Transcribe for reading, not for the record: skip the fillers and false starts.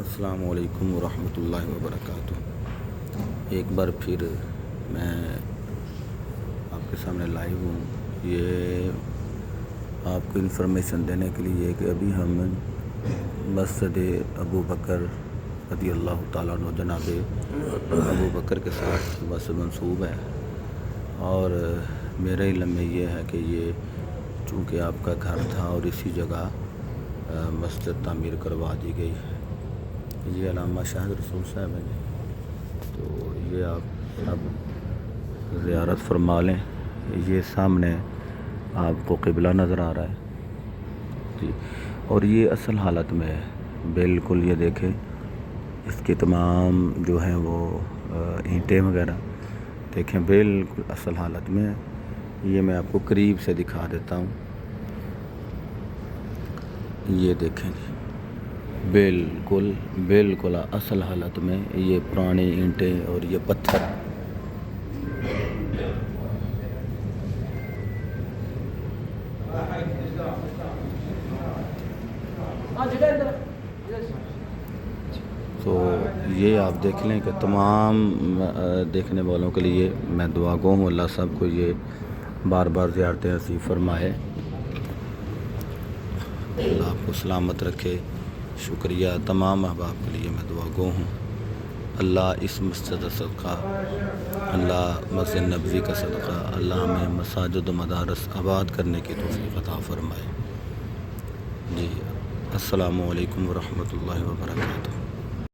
السلام علیکم ورحمۃ اللہ وبرکاتہ۔ ایک بار پھر میں آپ کے سامنے لائیو ہوں، یہ آپ کو انفارمیشن دینے کے لیے کہ ابھی ہم مسجد ابو بکر رضی اللہ تعالیٰ عنہ جناب ابو بکر کے ساتھ بس منسوب ہے، اور میرے علم میں یہ ہے کہ یہ چونکہ آپ کا گھر تھا اور اسی جگہ مسجد تعمیر کروا دی گئی ہے۔ یہ علامہ شاہد رسول صاحب ہیں، تو یہ آپ سب زیارت فرما لیں۔ یہ سامنے آپ کو قبلہ نظر آ رہا ہے جی، اور یہ اصل حالت میں ہے بالکل۔ یہ دیکھیں اس کے تمام جو ہیں وہ اینٹیں وغیرہ دیکھیں بالکل اصل حالت میں ہے۔ یہ میں آپ کو قریب سے دکھا دیتا ہوں، یہ دیکھیں جی بالکل اصل حالت میں یہ پرانی اینٹیں اور یہ پتھر۔ تو یہ آپ دیکھ لیں کہ تمام دیکھنے والوں کے لیے میں دعا گو ہوں، اللہ سب کو یہ بار بار زیارتیں نصیب فرمائے، اللہ آپ کو سلامت رکھے۔ شکریہ تمام احباب کے لیے میں دعا گو ہوں۔ اللہ اس مسجد کا صدقہ، اللہ مسجد نبوی کا صدقہ، اللہ ہمیں مساجد و مدارس آباد کرنے کی توفیق عطا فرمائے جی۔ السلام علیکم ورحمۃ اللہ وبرکاتہ۔